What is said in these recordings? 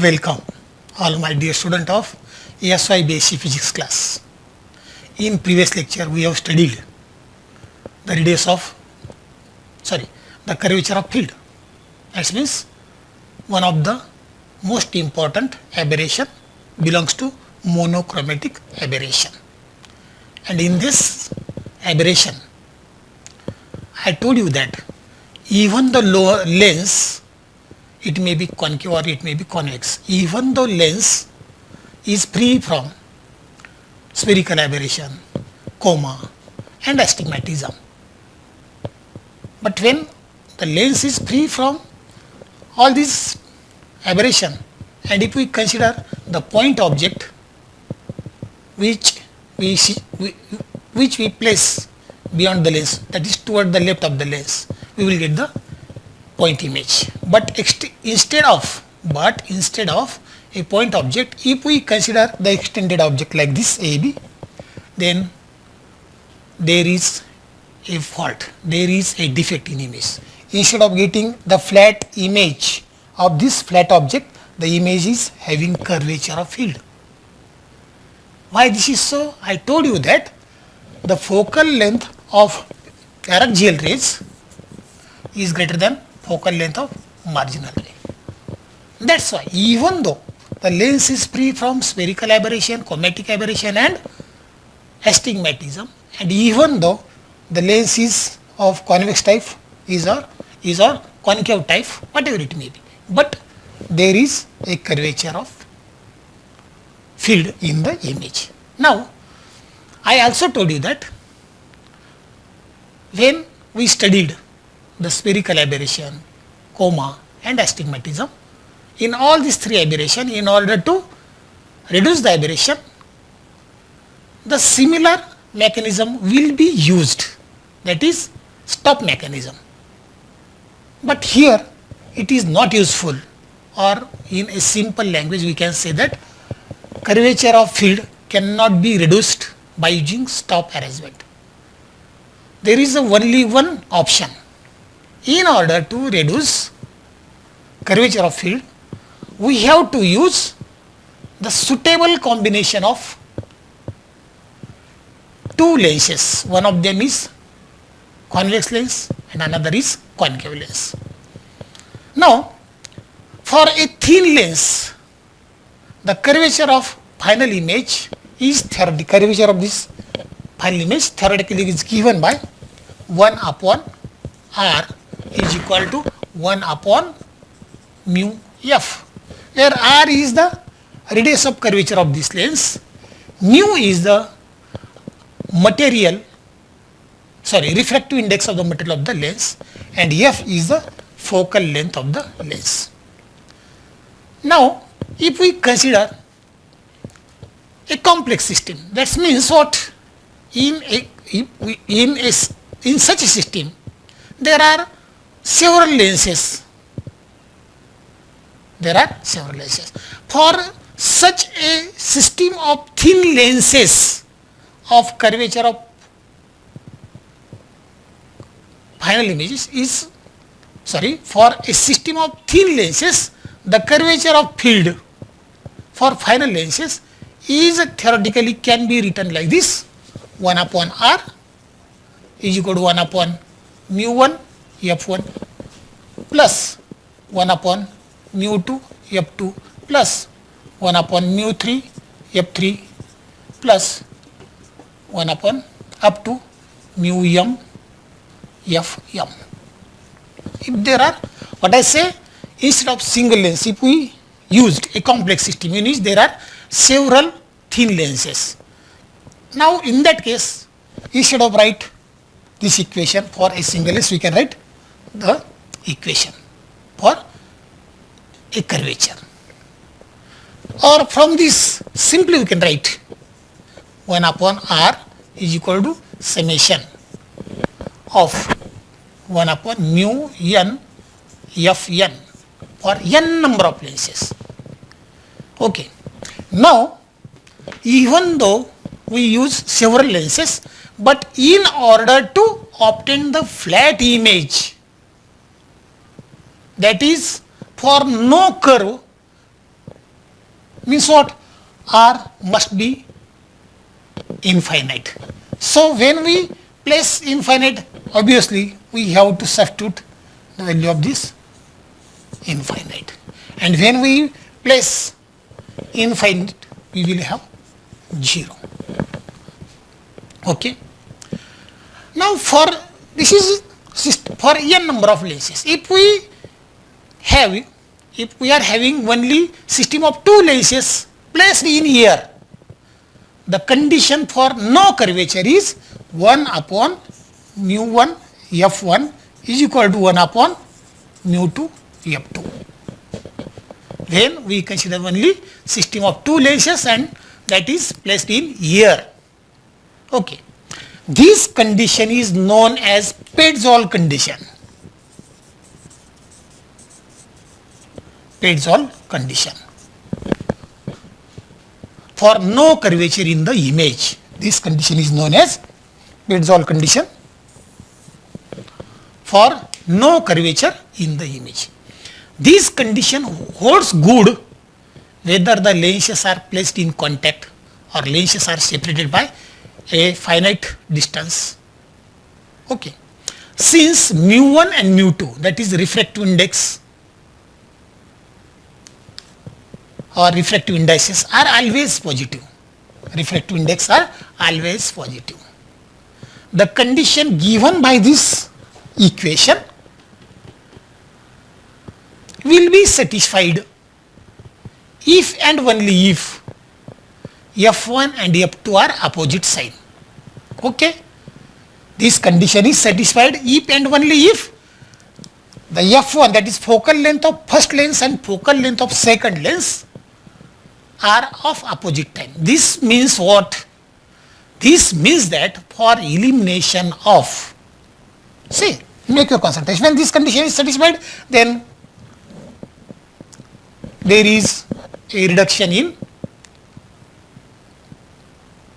Welcome all my dear student of ASY Basic Physics class. In previous lecture we have studied the radius of the curvature of field. That means one of the most important aberration belongs to monochromatic aberration. And in this aberration I told you that even the lower lens, it may be concave or it may be convex, even though lens is free from spherical aberration, coma and astigmatism. But when the lens is free from all these aberration, and if we consider the point object which we place beyond the lens, that is toward the left of the lens, we will get the point image. But instead of a point object, if we consider the extended object like this AB, then there is a fault, there is a defect in image. Instead of getting the flat image of this flat object, the image is having curvature of field. Why this is so? I told you that the focal length of arc GL rays is greater than focal length of marginal ray. That's why even though the lens is free from spherical aberration, chromatic aberration and astigmatism, and even though the lens is of convex type, is or concave type, whatever it may be, but there is a curvature of field in the image. Now I also told you that when we studied the spherical aberration, coma and astigmatism, in all these three aberration, in order to reduce the aberration, the similar mechanism will be used, that is stop mechanism. But here it is not useful, or in a simple language we can say that curvature of field cannot be reduced by using stop arrangement. There is only one option. In order to reduce curvature of field, we have to use the suitable combination of two lenses. One of them is convex lens and another is concave lens. Now, for a thin lens, the curvature of final image is curvature of this final image theoretically is given by 1 upon r is equal to 1 upon mu f, where r is the radius of curvature of this lens, mu is the refractive index of the material of the lens, and f is the focal length of the lens. Now if we consider a complex system, that means what? In such a system there are several lenses. For such a system of thin lenses of curvature of final images is, for a system of thin lenses, the curvature of field for final lenses is theoretically can be written like this: 1 upon r is equal to 1 upon mu 1 f1 plus 1 upon mu 2 f2 plus 1 upon mu 3 f3 plus 1 upon up to mu m fm. If there are, what I say, instead of single lens, if we used a complex system in which there are several thin lenses, now in that case, instead of write this equation for a single lens, we can write the equation for a curvature. Or from this, simply we can write 1 upon r is equal to summation of 1 upon mu n fn for n number of lenses. Okay. Now, even though we use several lenses, but in order to obtain the flat image, that is for no curve means what? R must be infinite. So when we place infinite, obviously we have to substitute the value of this infinite. And when we place infinite, we will have 0. Okay. Now for this is for n number of lenses. If we are having only system of 2 lenses placed in here, the condition for no curvature is 1 upon mu 1 f1 is equal to 1 upon mu 2 f2. When we consider only system of 2 lenses and that is placed in here. Okay. This condition is known as Petzval condition. Petzval condition. For no curvature in the image, this condition is known as Petzval condition for no curvature in the image. This condition holds good whether the lenses are placed in contact or lenses are separated by a finite distance. Okay. Since mu1 and mu2, that is refractive index or refractive indices, are always positive. Refractive index are always positive. The condition given by this equation will be satisfied if and only if f1 and f2 are opposite sign. Okay. This condition is satisfied if and only if the f1, that is focal length of first lens and focal length of second lens, are of opposite time. This means what? This means that for elimination of, see, make your concentration. When this condition is satisfied, then there is a reduction in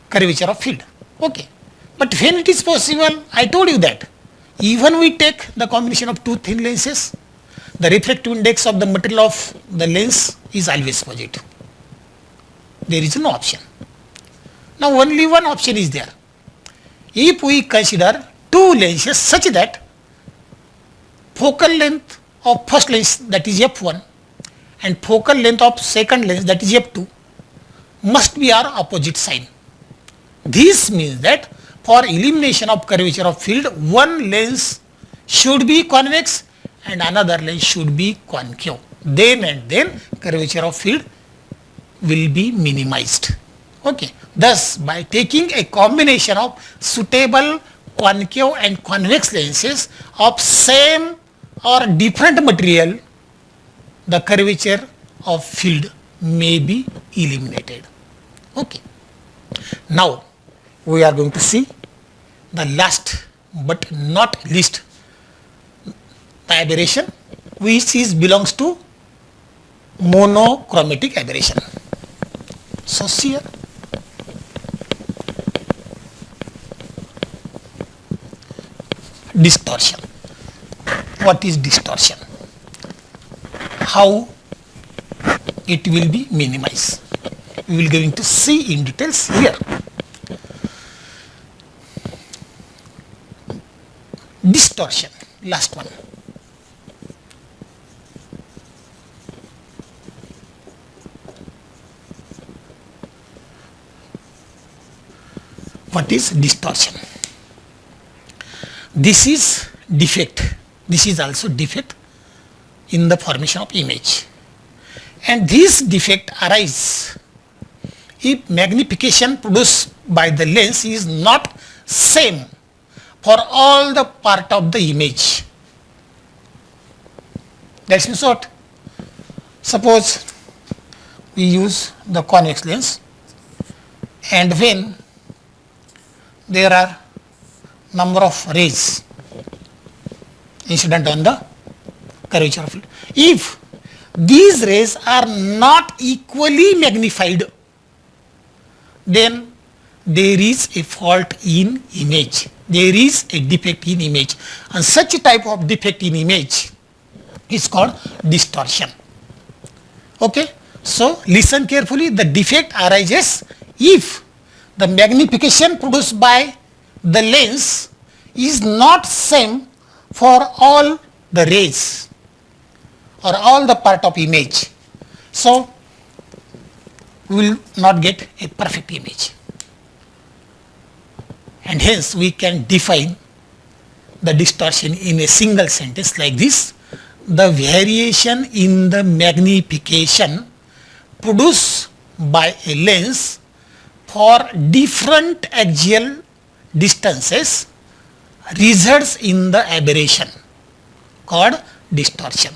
curvature of field. Okay. But when it is possible, I told you that even we take the combination of 2 thin lenses, the refractive index of the material of the lens is always positive. There is no option. Now only one option is there. If we consider 2 lenses such that focal length of first lens, that is f1, and focal length of second lens, that is f2, must be our opposite sign. This means that for elimination of curvature of field, one lens should be convex and another lens should be concave. Then and then curvature of field will be minimized. Okay. Thus, by taking a combination of suitable concave and convex lenses of same or different material, the curvature of field may be eliminated. Okay. Now, we are going to see the last but not least, the aberration, which belongs to monochromatic aberration. So see here, distortion. What is distortion? How it will be minimized? We will going to see in details here. Distortion, last one. What is distortion? This is defect. This is also defect in the formation of image. And this defect arises if magnification produced by the lens is not same for all the part of the image. That means what? Suppose we use the convex lens, and when there are number of rays incident on the curvature of field, if these rays are not equally magnified, then there is a fault in image. There is a defect in image, and such a type of defect in image is called distortion. Okay. So listen carefully. The defect arises if the magnification produced by the lens is not same for all the rays or all the part of image. So we will not get a perfect image, and hence we can define the distortion in a single sentence like this: the variation in the magnification produced by a lens for different axial distances results in the aberration called distortion.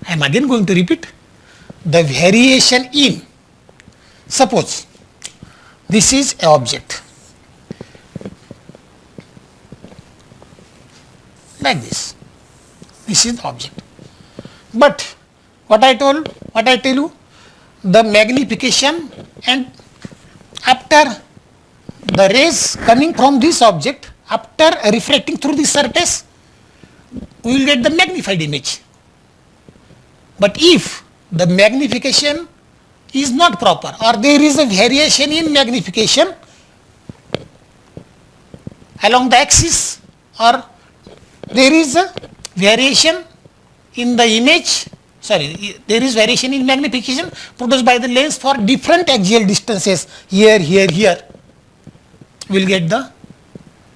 I am again going to repeat: the variation in, suppose this is an object like this, this is the object, but what I tell you, the magnification, and after the rays coming from this object, after refracting through the surface, we will get the magnified image. But if the magnification is not proper, or there is a variation in magnification along the axis, or there is a variation in the image, there is variation in magnification produced by the lens for different axial distances, here, here, we will get the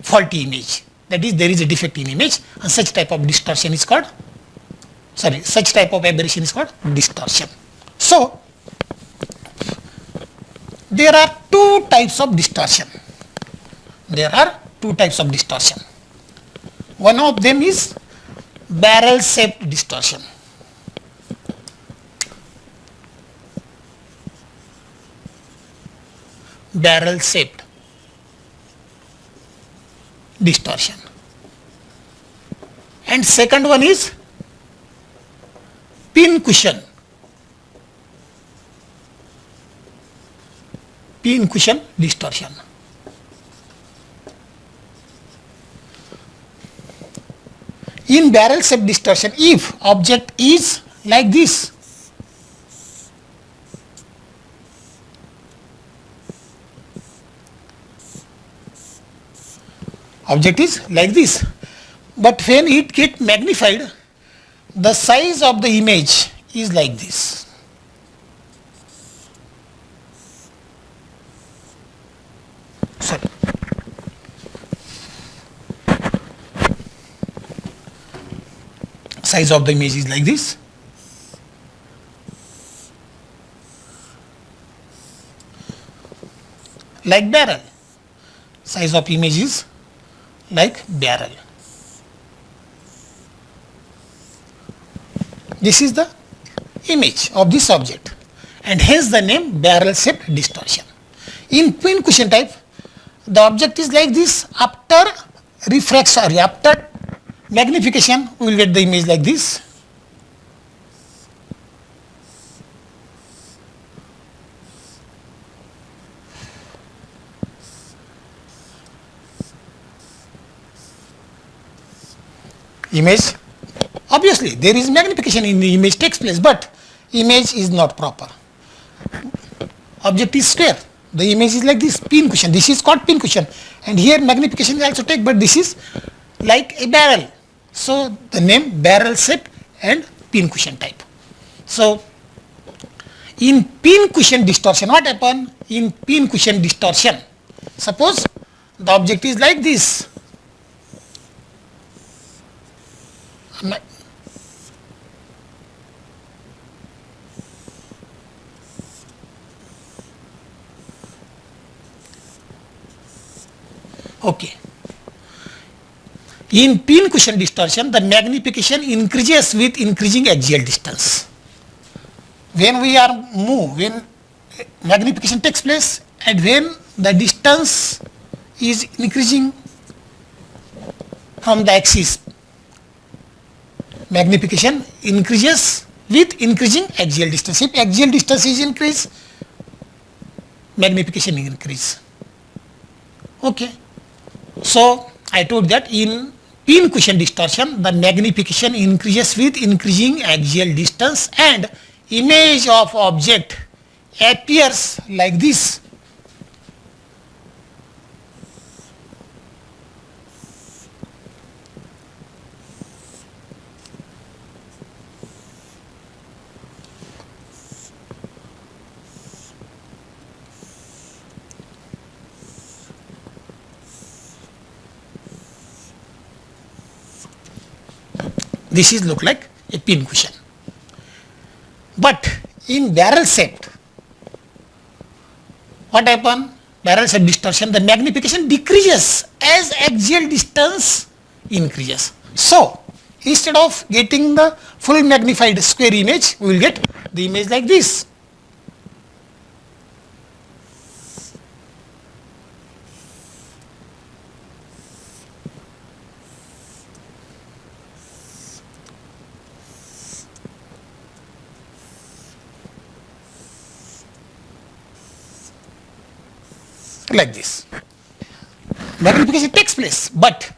faulty image. That is, there is a defect in image, and such type of distortion is called, such type of aberration is called distortion. So there are two types of distortion. One of them is barrel shaped distortion. Barrel shaped distortion. And second one is pin cushion distortion. In barrel shaped distortion, if object is like this, but when it get magnified, the size of the image is like this. Size of the image is like this. Like barrel. Size of image is like barrel. This is the image of this object, and hence the name barrel shaped distortion. In pin cushion type, the object is like this. After refraction, after magnification, we will get the image like this. Image, obviously there is magnification in the image takes place, but image is not proper. Object is square, the image is like this, pin cushion, this is called pin cushion, and here magnification is also take, but this is like a barrel. So the name barrel shape and pin cushion type. So in pin cushion distortion, what happen? In pin cushion distortion, suppose the object is like this. Okay. In pin cushion distortion, the magnification increases with increasing axial distance. When we are move, when magnification takes place, and when the distance is increasing from the axis, magnification increases with increasing axial distance. If axial distance is increased, magnification increase. Okay. So I told that in pin cushion distortion, the magnification increases with increasing axial distance, and image of object appears like this. This is look like a pin cushion. But in barrel shaped, what happen? Barrel shaped distortion, the magnification decreases as axial distance increases. So instead of getting the full magnified square image, we will get the image like this. Like this. Magnification takes place, but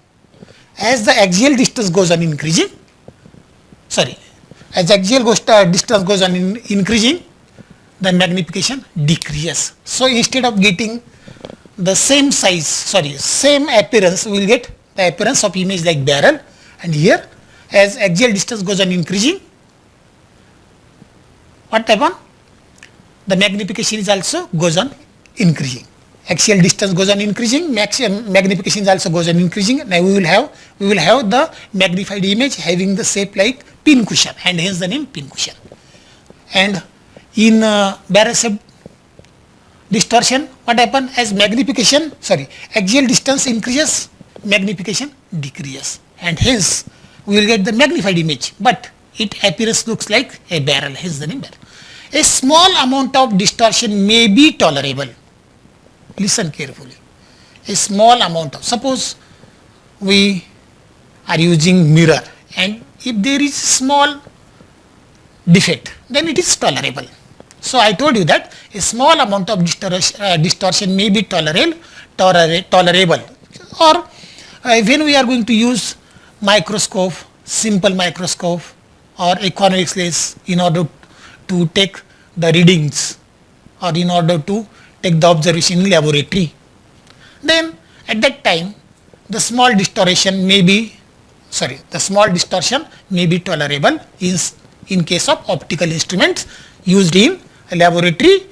as the axial distance goes on increasing, as axial distance goes on increasing, the magnification decreases. So instead of getting the same size, same appearance, we will get the appearance of image like barrel, and here as axial distance goes on increasing, what happen? The magnification is also goes on increasing. Axial distance goes on increasing, magnification also goes on increasing. Now we will have the magnified image having the shape like pin cushion, and hence the name pin cushion. And in barrel shaped distortion, what happen? As axial distance increases, magnification decreases, and hence we will get the magnified image, but its appearance looks like a barrel, hence the name barrel. A small amount of distortion may be tolerable. Listen carefully. A small amount of, suppose we are using mirror, and if there is small defect, then it is tolerable. So I told you that a small amount of distortion may be tolerable, or when we are going to use microscope, simple microscope or a convex lens in order to take the readings, or in order to take the observation in laboratory, then at that time the small distortion may be tolerable in case of optical instruments used in a laboratory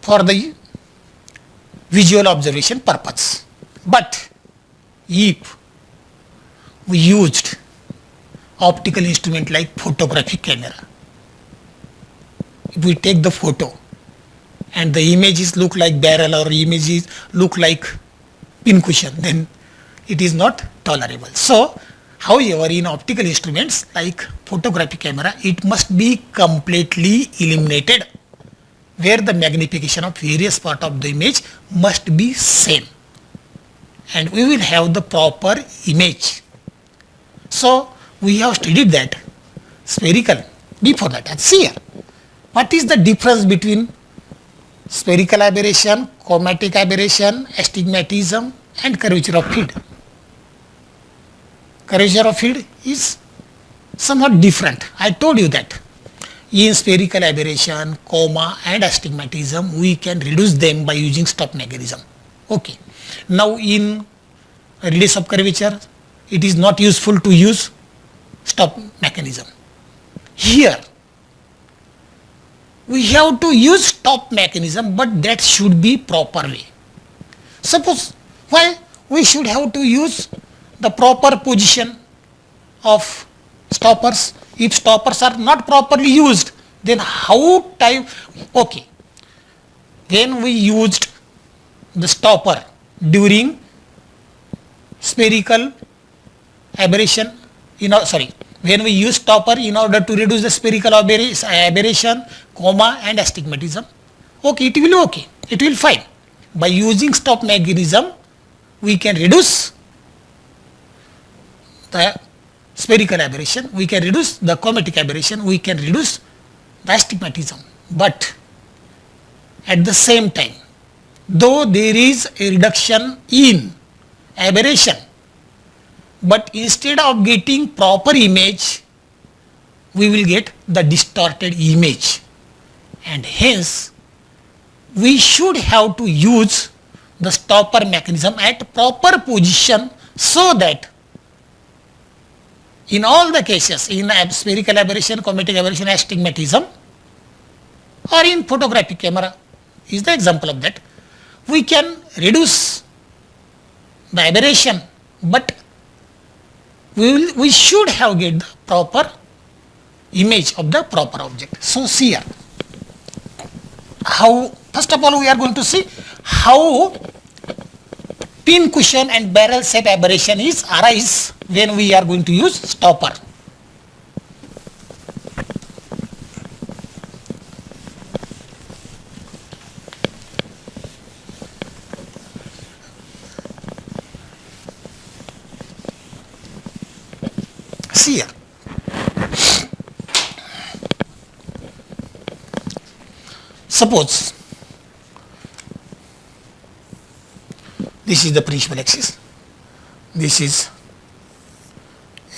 for the visual observation purpose. But if we used optical instrument like photographic camera, if we take the photo and the images look like barrel or images look like pin cushion, then it is not tolerable. So however, in optical instruments like photographic camera, it must be completely eliminated, where the magnification of various part of the image must be same, and we will have the proper image. So we have studied that spherical before that. And see here, what is the difference between spherical aberration, chromatic aberration, astigmatism, and curvature of field? Curvature of field is somewhat different. I told you that in spherical aberration, coma, and astigmatism, we can reduce them by using stop mechanism. Okay. Now in radius of curvature, it is not useful to use stop mechanism. Here we have to use stop mechanism, but that should be proper way. Suppose why we should have to use the proper position of stoppers. If stoppers are not properly used, then how time? Okay, when we used the stopper during spherical aberration, when we use stopper in order to reduce the spherical aberration, coma, and astigmatism, okay, it will okay, it will fine. By using stop mechanism, we can reduce the spherical aberration, we can reduce the chromatic aberration, we can reduce the astigmatism. But at the same time, though there is a reduction in aberration, but instead of getting proper image, we will get the distorted image, and hence we should have to use the stopper mechanism at proper position, so that in all the cases, in spherical aberration, cometic aberration, astigmatism, or in photographic camera is the example of that, we can reduce the aberration, but we should have get the proper image of the proper object. So see here, how first of all we are going to see how pin cushion and barrel shape aberration is arise when we are going to use stopper. See here, suppose this is the principal axis, this is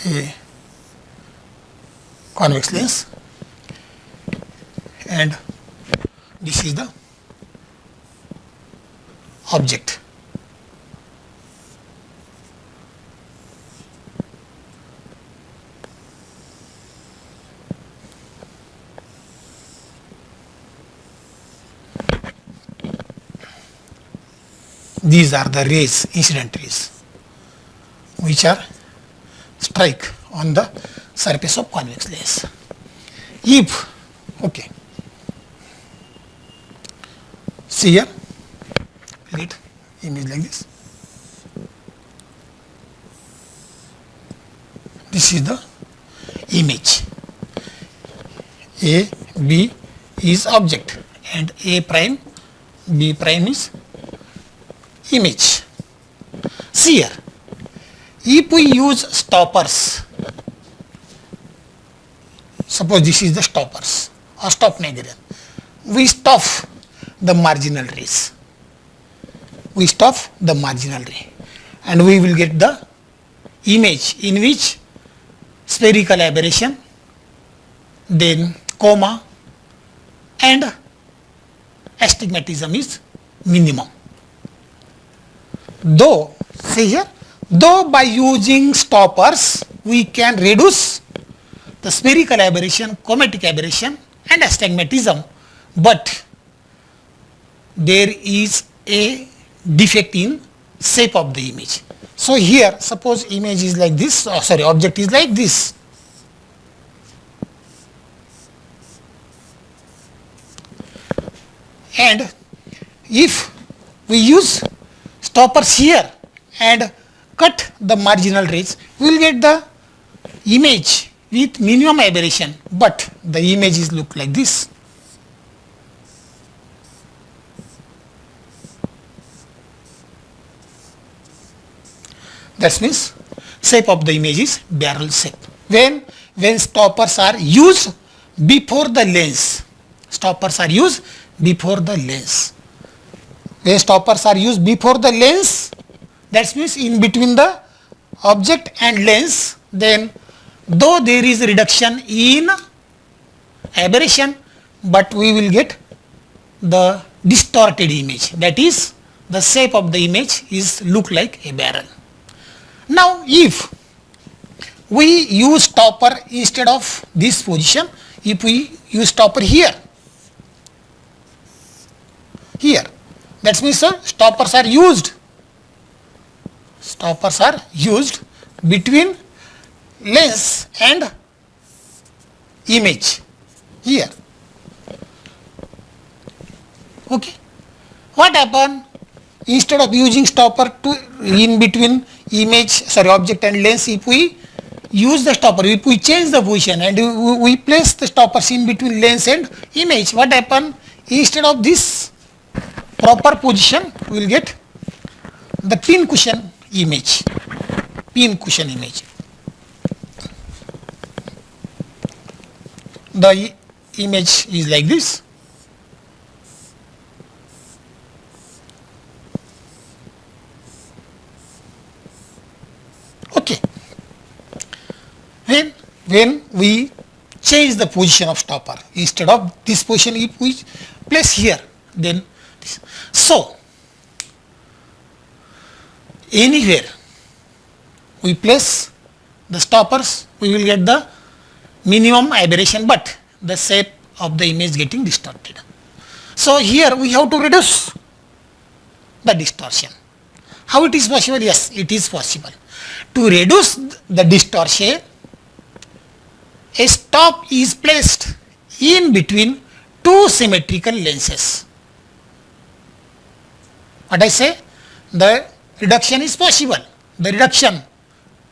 a convex lens, and this is the object. These are the rays, incident rays, which are strike on the surface of convex lens. If, okay, see here, let image like this. This is the image. A, B is object, and A prime, B prime is image. See here, if we use stoppers, suppose this is the stoppers or stop Nagarian, we stop the marginal rays. We stop the marginal ray, and we will get the image in which spherical aberration, then coma, and astigmatism is minimum. Though, see here, though by using stoppers we can reduce the spherical aberration, cometic aberration, and astigmatism, but there is a defect in shape of the image. So here, suppose image is like this, object is like this. And if we use stoppers here and cut the marginal rays, we will get the image with minimum aberration, but the image is look like this. That means shape of the image is barrel shape. When stoppers are used before the lens, stoppers are used before the lens. When stoppers are used before the lens, that means in between the object and lens, then though there is a reduction in aberration, but we will get the distorted image, that is the shape of the image is look like a barrel. Now if we use stopper instead of this position, if we use stopper here, that means stoppers are used between lens and image here. Okay, what happen? Instead of using stopper to in between object and lens, if we use the stopper, if we change the position and we place the stoppers in between lens and image, what happen? Instead of this proper position, we will get the pin cushion image. The image is like this. Okay. When we change the position of stopper. Instead of this position, if we place here, then this. So anywhere we place the stoppers, we will get the minimum aberration, but the shape of the image getting distorted. So here we have to reduce the distortion. How it is possible? Yes, it is possible. To reduce the distortion, a stop is placed in between two symmetrical lenses. What I say? The reduction is possible. The reduction,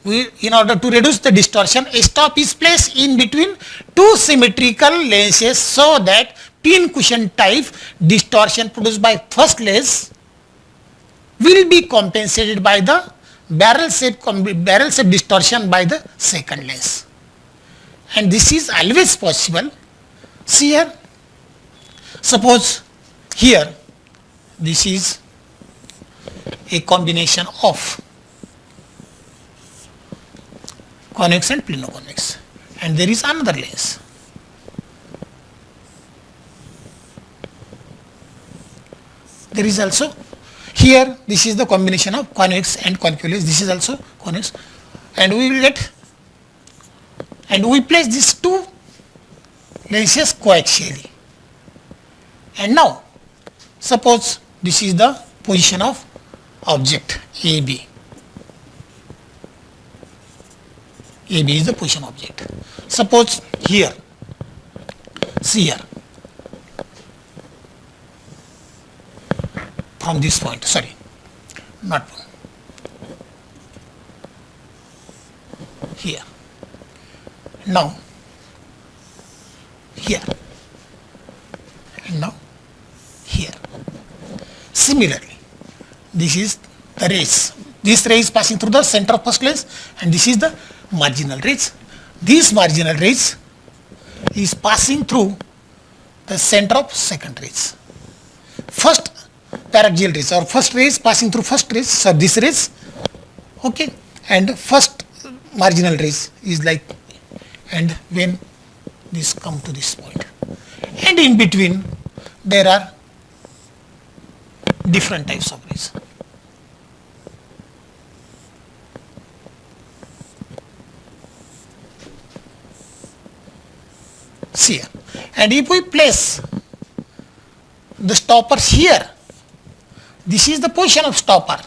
in order to reduce the distortion, a stop is placed in between two symmetrical lenses so that pin cushion type distortion produced by first lens will be compensated by the barrel shape distortion by the second lens. And this is always possible. See here, suppose here this is a combination of convex and plano-convex, and there is another lens. There is also here, this is the combination of convex and concave lens. This is also convex, and we will get, and we place these two lenses coaxially. And now suppose this is the position of object AB. AB is the position object. Suppose here, see here, from this point, sorry, not here, now here, and now here. Similarly, this is the rays. This ray is passing through the center of first lens, and this is the marginal rays. These marginal rays is passing through the center of second rays. First paraxial rays or first rays passing through first rays, so this rays, okay, and first marginal rays is like, and when this come to this point, and in between there are different types of rays. See here, and if we place the stoppers here, this is the position of stopper,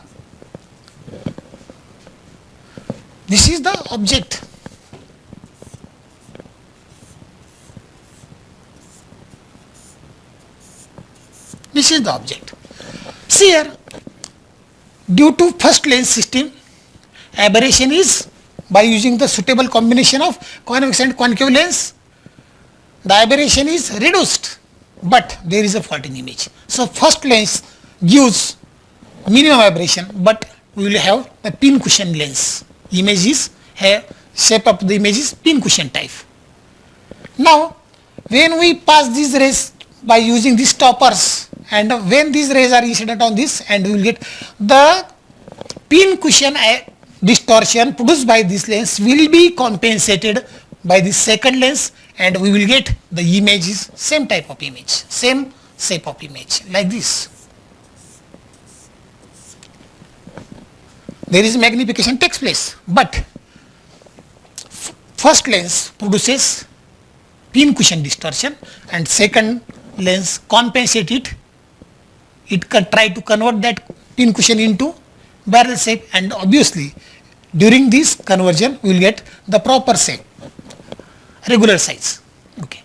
this is the object, this is the object. See here, due to first lens system, aberration is by using the suitable combination of convex and concave lens, the aberration is reduced, but there is a fault in image. So first lens gives minimum aberration, but we will have the pin cushion lens. Image is shape of the image is pin cushion type. Now when we pass these rays by using these stoppers, and when these rays are incident on this, and we will get the pin cushion distortion produced by this lens will be compensated by the second lens, and we will get the image is same type of image, same shape of image, like this. There is magnification takes place, but first lens produces pin cushion distortion and second lens compensate it. It can try to convert that pin cushion into barrel shape, and obviously during this conversion we will get the proper shape, regular size. Okay,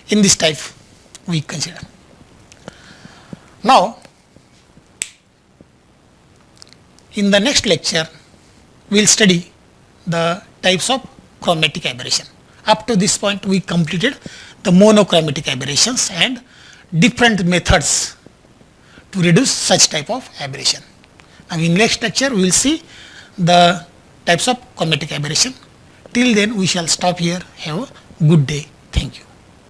in this type we consider. Now in the next lecture we will study the types of chromatic aberration. Up to this point we completed the monochromatic aberrations and different methods to reduce such type of aberration. Now in next lecture we will see the types of chromatic aberration. Till then we shall stop here. Have a good day.